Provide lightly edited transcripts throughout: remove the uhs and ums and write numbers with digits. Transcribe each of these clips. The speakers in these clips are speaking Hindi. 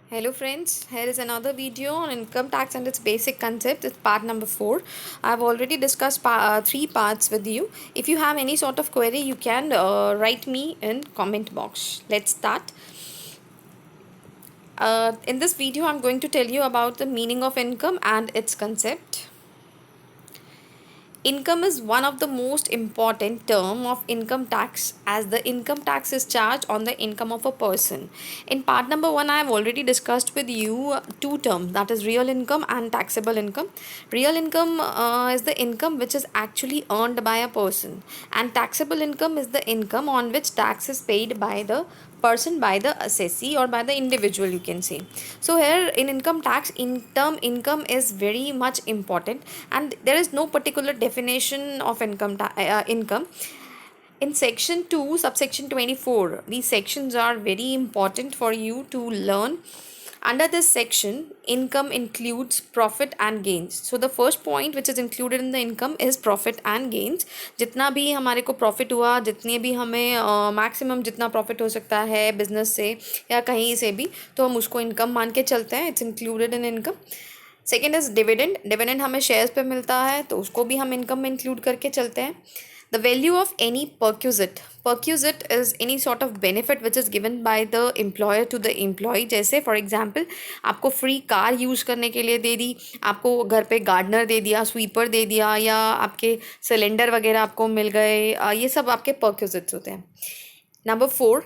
Hello friends, here is another video on income tax and its basic concept. It's part number 4. I've already discussed 3 parts with you. If you have any sort of query, you can write me in comment box. Let's start. In this video, I'm going to tell you about the meaning of income and its concept. Income is one of the most important term of income tax as the income tax is charged on the income of a person. In part number 1 I have already discussed with you two terms, that is real income and taxable income. Real income is the income which is actually earned by a person, and taxable income is the income on which tax is paid by the person, by the assessee or by the individual, you can say. So here in income tax, in term income is very much important, and there is no particular definition of income. In section 2 subsection 24, these sections are very important for you to learn. Under this section, income includes profit and gains. So the first point which is included in the income is profit and gains. जितना भी हमारे को प्रॉफिट हुआ, जितने भी हमें मैक्सिमम जितना प्रॉफिट हो सकता है बिजनेस से या कहीं से भी, तो हम उसको इनकम मान के चलते हैं. It's included in income. Second is dividend. Dividend हमें शेयर्स पे मिलता है, तो उसको भी हम इनकम में इंक्लूड करके चलते हैं. The value of any perquisite. Perquisite is any sort of benefit which is given by the employer to the employee. जैसे फॉर एग्जाम्पल आपको फ्री कार यूज़ करने के लिए दे दी, आपको घर पे गार्डनर दे दिया, स्वीपर दे दिया, या आपके सिलेंडर वगैरह आपको मिल गए. ये सब आपके perquisites होते हैं. Number 4,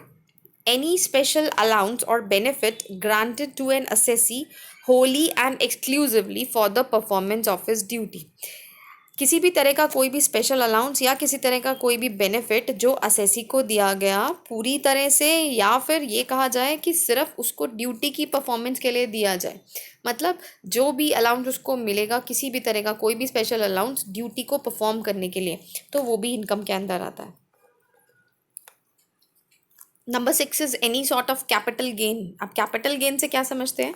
any special allowance or benefit granted to an assessee wholly and exclusively for the performance of his duty. किसी भी तरह का कोई भी स्पेशल अलाउंस या किसी तरह का कोई भी बेनिफिट जो असेसी को दिया गया पूरी तरह से, या फिर ये कहा जाए कि सिर्फ उसको ड्यूटी की परफॉर्मेंस के लिए दिया जाए. मतलब जो भी अलाउंस उसको मिलेगा, किसी भी तरह का कोई भी स्पेशल अलाउंस ड्यूटी को परफॉर्म करने के लिए, तो वो भी इनकम के अंदर आता है. Number 6 is any sort of capital gain. आप कैपिटल गेन से क्या समझते हैं?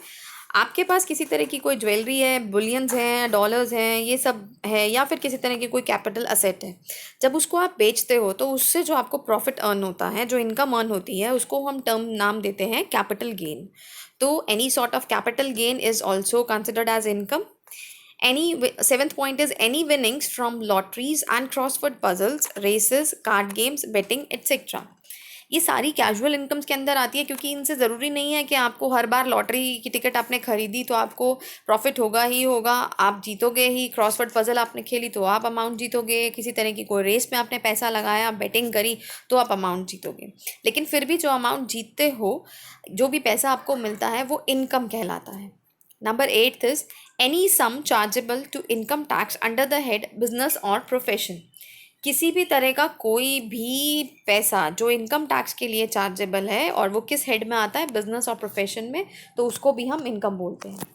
आपके पास किसी तरह की कोई ज्वेलरी है, बुलियंस हैं, डॉलर्स हैं, ये सब है, या फिर किसी तरह की कोई कैपिटल असेट है. जब उसको आप बेचते हो तो उससे जो आपको प्रॉफिट अर्न होता है, जो इनकम अर्न होती है, उसको हम टर्म नाम देते हैं कैपिटल गेन. तो any sort of capital gain is also considered as income. Seventh point is any winnings from lotteries and crossword puzzles, races, card games, betting, etc. ये सारी कैजुअल इनकम्स के अंदर आती है, क्योंकि इनसे ज़रूरी नहीं है कि आपको हर बार लॉटरी की टिकट आपने खरीदी तो आपको प्रॉफिट होगा ही होगा, आप जीतोगे ही. क्रॉसवर्ड पजल आपने खेली तो आप अमाउंट जीतोगे, किसी तरह की कोई रेस में आपने पैसा लगाया, बेटिंग करी, तो आप अमाउंट जीतोगे. लेकिन फिर भी जो अमाउंट जीतते हो, जो भी पैसा आपको मिलता है, वो इनकम कहलाता है. Number 8 is any sum chargeable to income tax under the head business और प्रोफेशन. किसी भी तरह का कोई भी पैसा जो इनकम टैक्स के लिए चार्जेबल है और वो किस हेड में आता है, बिजनेस और प्रोफेशन में, तो उसको भी हम इनकम बोलते हैं.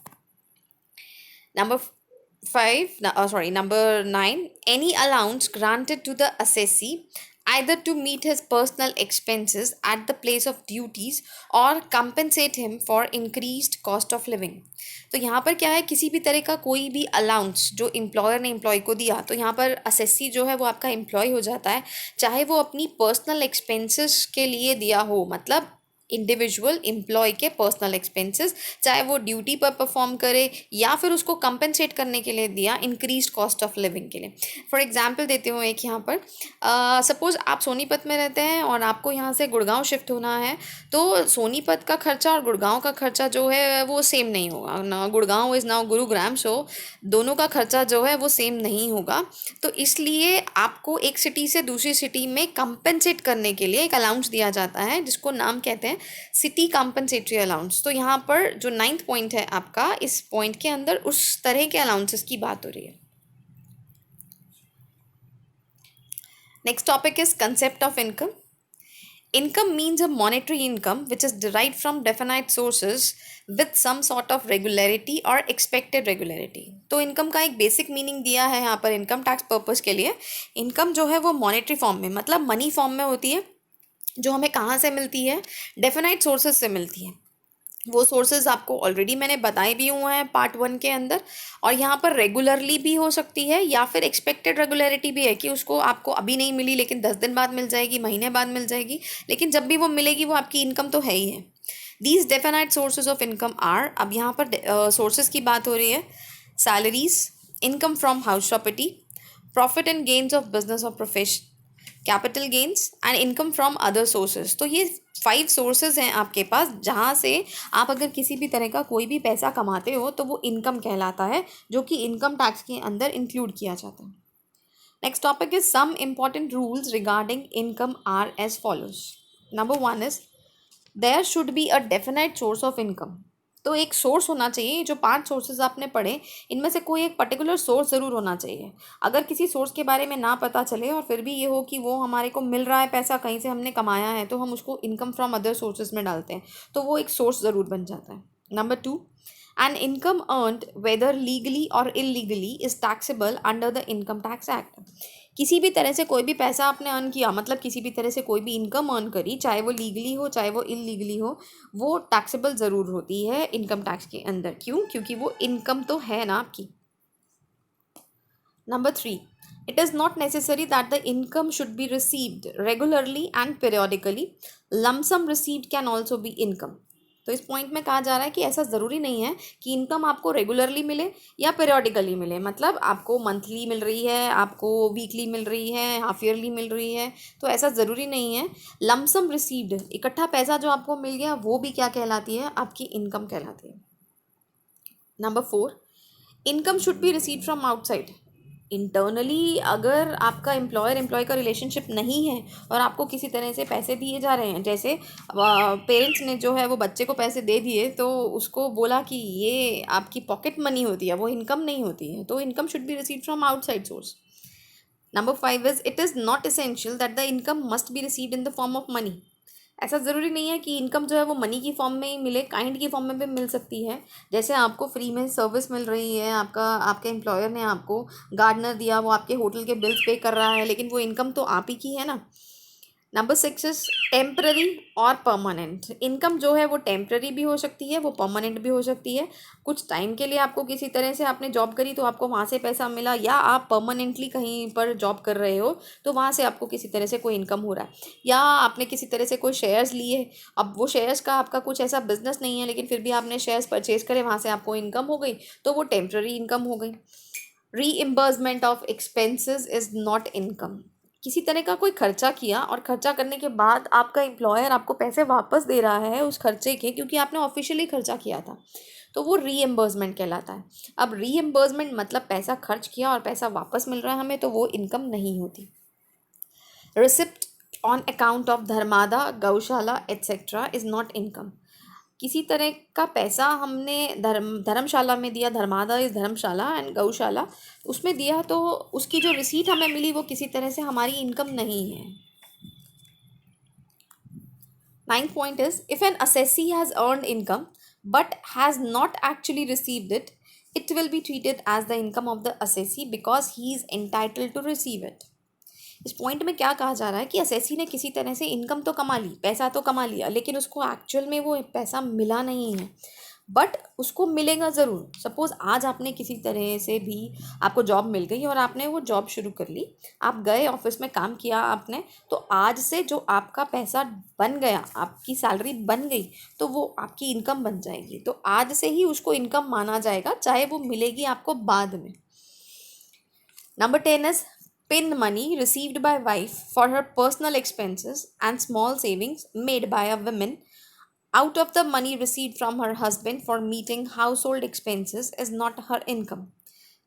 Number 9, any allowance granted to the assessee either to meet his personal expenses at the place of duties or compensate him for increased cost of living. तो यहाँ पर क्या है, किसी भी तरह का कोई भी अलाउंस जो एम्प्लॉयर ने एम्प्लॉय को दिया, तो यहाँ पर असेसी जो है वो आपका एम्प्लॉय हो जाता है, चाहे वो अपनी पर्सनल एक्सपेंसेस के लिए दिया हो, मतलब इंडिविजुअल एम्प्लॉय के पर्सनल एक्सपेंसेस, चाहे वो ड्यूटी पर परफॉर्म करे या फिर उसको कंपनसेट करने के लिए दिया इंक्रीज कॉस्ट ऑफ लिविंग के लिए. फॉर एग्जांपल देती हूँ एक, यहाँ पर सपोज़ आप सोनीपत में रहते हैं और आपको यहाँ से गुड़गांव शिफ्ट होना है, तो सोनीपत का खर्चा और गुड़गांव का खर्चा जो है वो सेम नहीं होगा ना. गुड़गांव इज़ नाउ गुरुग्राम, सो दोनों का खर्चा जो है वो सेम नहीं होगा. तो इसलिए आपको एक सिटी से दूसरी सिटी में कंपनसेट करने के लिए एक अलाउंस दिया जाता है, जिसको नाम कहते हैं सिटी कंपनसेटरी अलाउंस. तो यहाँ पर जो 9th पॉइंट है आपका, इस पॉइंट के अंदर उस तरह के अलाउंसेस की बात हो रही है. Next topic is concept of income. Income means a monetary income which is derived from definite sources with some sort of regularity or expected regularity. तो इनकम का एक बेसिक मीनिंग दिया है यहाँ पर इनकम टैक्स पर्पस के लिए. इनकम जो है वो मॉनेटरी फॉर्म में, मतलब मनी फॉर्म में होती है, जो हमें कहाँ से मिलती है, डेफिनाइट सोर्सेज से मिलती है. वो सोर्सेज आपको ऑलरेडी मैंने बताए भी हुए हैं पार्ट 1 के अंदर. और यहाँ पर रेगुलरली भी हो सकती है या फिर एक्सपेक्टेड रेगुलरिटी भी है, कि उसको आपको अभी नहीं मिली लेकिन 10 दिन बाद मिल जाएगी, महीने बाद मिल जाएगी, लेकिन जब भी वो मिलेगी वो आपकी इनकम तो है ही है. These definite sources of income are, अब यहाँ पर सोर्सेज की बात हो रही है, salaries, income from house property, profit and gains of business और profession, capital gains and income from other sources. तो ये 5 सोर्सेज हैं आपके पास जहाँ से आप अगर किसी भी तरह का कोई भी पैसा कमाते हो तो वो इनकम कहलाता है, जो कि इनकम टैक्स के अंदर इंक्लूड किया जाता है। Next topic is some important rules regarding income are as follows. Number 1 is there should be a definite source of income. तो एक सोर्स होना चाहिए। जो 5 सोर्सेज आपने पढ़े इनमें से कोई एक पर्टिकुलर सोर्स ज़रूर होना चाहिए। अगर किसी सोर्स के बारे में ना पता चले और फिर भी ये हो कि वो हमारे को मिल रहा है पैसा, कहीं से हमने कमाया है, तो हम उसको इनकम फ्रॉम अदर सोर्सेज में डालते हैं, तो वो एक सोर्स ज़रूर बन जाता है। Number 2, an income earned whether legally और illegally is taxable under the income tax act. किसी भी तरह से कोई भी पैसा आपने अर्न किया, मतलब किसी भी तरह से कोई भी इनकम अर्न करी, चाहे वो लीगली हो चाहे वो इलीगली हो, वो टैक्सेबल ज़रूर होती है इनकम टैक्स के अंदर। क्यों? क्योंकि वो इनकम तो है ना आपकी। Number 3, it is not necessary that the income should be received regularly and periodically, lump sum received can also be income. तो इस पॉइंट में कहा जा रहा है कि ऐसा ज़रूरी नहीं है कि इनकम आपको रेगुलरली मिले या पीरियोडिकली मिले, मतलब आपको मंथली मिल रही है, आपको वीकली मिल रही है, हाफ ईयरली मिल रही है, तो ऐसा ज़रूरी नहीं है। लमसम रिसीव्ड, इकट्ठा पैसा जो आपको मिल गया, वो भी क्या कहलाती है? आपकी इनकम कहलाती है। Number 4, income should be receive from outside. Internally अगर आपका एम्प्लॉयर एम्प्लॉय का रिलेशनशिप नहीं है और आपको किसी तरह से पैसे दिए जा रहे हैं, जैसे पेरेंट्स ने जो है वो बच्चे को पैसे दे दिए तो उसको बोला कि ये आपकी पॉकेट मनी होती है, वो इनकम नहीं होती है, तो income should be received from outside source. Number 5 is it is not essential that the income must be received in the form of money. ऐसा ज़रूरी नहीं है कि इनकम जो है वो मनी की फॉर्म में ही मिले, काइंड की फॉर्म में भी मिल सकती है। जैसे आपको फ्री में सर्विस मिल रही है, आपके एम्प्लॉयर ने आपको गार्डनर दिया, वो आपके होटल के बिल्स पे कर रहा है, लेकिन वो इनकम तो आप ही की है ना। नंबर 6 इज टेम्पररी और परमानेंट। इनकम जो है वो टेम्पररी भी हो सकती है, वो परमानेंट भी हो सकती है। कुछ टाइम के लिए आपको किसी तरह से आपने जॉब करी तो आपको वहाँ से पैसा मिला, या आप परमानेंटली कहीं पर जॉब कर रहे हो तो वहाँ से आपको किसी तरह से कोई इनकम हो रहा है, या आपने किसी तरह से कोई शेयर्स लिए, अब वो शेयर्स का आपका कुछ ऐसा बिजनेस नहीं है लेकिन फिर भी आपने शेयर्स परचेज करे, वहाँ से आपको इनकम हो गई, तो वो टेम्पररी इनकम हो गई। Reimbursement of expenses is not income. किसी तरह का कोई खर्चा किया और खर्चा करने के बाद आपका एम्प्लॉयर आपको पैसे वापस दे रहा है उस खर्चे के, क्योंकि आपने ऑफिशियली खर्चा किया था, तो वो रीएम्बर्समेंट कहलाता है। अब रीएम्बर्समेंट मतलब पैसा खर्च किया और पैसा वापस मिल रहा है हमें, तो वो इनकम नहीं होती। रिसिप्ट ऑन अकाउंट ऑफ धर्मादा, गौशाला एट्सेट्रा इज नॉट इनकम। किसी तरह का पैसा हमने धर्मशाला में दिया, धर्मादा इस धर्मशाला एंड गौशाला, उसमें दिया, तो उसकी जो रिसीट हमें मिली वो किसी तरह से हमारी इनकम नहीं है। 9th point is if an assessee has earned income but has not actually received it, it will be treated as the income of the assessee because he is entitled to receive it. इस पॉइंट में क्या कहा जा रहा है कि असेसी ने किसी तरह से इनकम तो कमा ली, पैसा तो कमा लिया, लेकिन उसको एक्चुअल में वो पैसा मिला नहीं है, बट उसको मिलेगा ज़रूर। सपोज़ आज आपने किसी तरह से भी आपको जॉब मिल गई और आपने वो जॉब शुरू कर ली, आप गए ऑफिस में काम किया आपने, तो आज से जो आपका पैसा बन गया, आपकी सैलरी बन गई, तो वो आपकी इनकम बन जाएगी, तो आज से ही उसको इनकम माना जाएगा, चाहे वो मिलेगी आपको बाद में। Number 10 is PIN money received by wife for her personal expenses and small savings made by a woman out of the money received from her husband for meeting household expenses is not her income.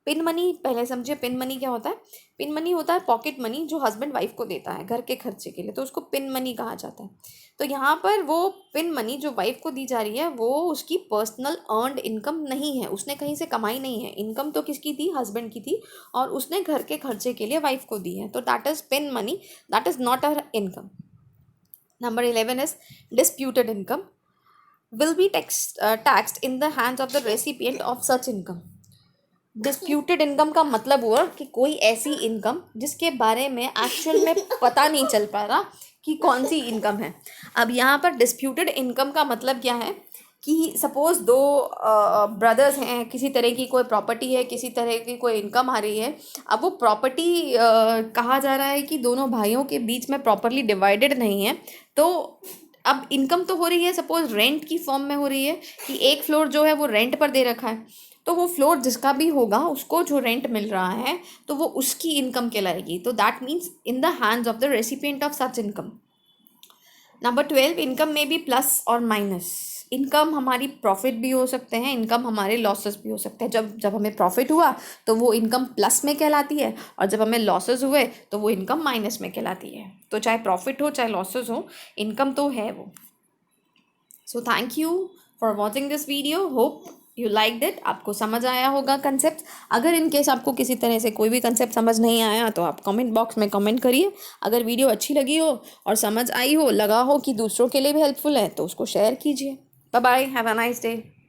Pin money पहले समझिए, पिन मनी क्या होता है? पिन मनी होता है पॉकेट मनी जो हस्बैंड वाइफ को देता है घर के खर्चे के लिए, तो उसको पिन मनी कहा जाता है। तो यहाँ पर वो पिन मनी जो वाइफ को दी जा रही है वो उसकी पर्सनल अर्नड इनकम नहीं है, उसने कहीं से कमाई नहीं है, इनकम तो किसकी थी? हस्बैंड की थी, और उसने घर के खर्चे के लिए वाइफ को दी है, तो that is pin money, that is not a income. Number 11 is disputed income will be taxed in the hands of the recipient of such income. Disputed income का मतलब हुआ कि कोई ऐसी इनकम जिसके बारे में एक्चुअल में पता नहीं चल पा रहा कि कौन सी इनकम है। अब यहाँ पर डिस्प्यूटेड इनकम का मतलब क्या है कि सपोज़ दो ब्रदर्स हैं, किसी तरह की कोई प्रॉपर्टी है, किसी तरह की कोई इनकम आ रही है, अब वो प्रॉपर्टी कहा जा रहा है कि दोनों भाइयों के बीच में प्रॉपरली डिवाइडेड नहीं है, तो अब इनकम तो हो रही है, सपोज रेंट की फॉर्म में हो रही है कि एक फ्लोर जो है वो रेंट पर दे रखा है, तो वो फ्लोर जिसका भी होगा उसको जो रेंट मिल रहा है तो वो उसकी इनकम कहलाएगी. तो that means in the hands of the recipient of such income. Number 12, income में बी प्लस और माइनस. इनकम हमारी प्रॉफिट भी हो सकते हैं, इनकम हमारे लॉसेस भी हो सकते हैं. जब जब हमें प्रॉफिट हुआ तो वो इनकम प्लस में कहलाती है, और जब हमें लॉसेस हुए तो वो इनकम माइनस में कहलाती है. तो चाहे प्रॉफिट हो चाहे लॉसेस हो, इनकम तो है वो. So thank you for watching this video. Hope you like it. आपको समझ आया होगा कंसेप्ट. अगर इन केस आपको किसी तरह से कोई भी कंसेप्ट समझ नहीं आया तो आप कमेंट बॉक्स में कमेंट करिए. अगर वीडियो अच्छी लगी हो और समझ आई हो, लगा हो कि दूसरों के लिए भी हेल्पफुल है, तो उसको शेयर कीजिए. Bye bye, have a nice day.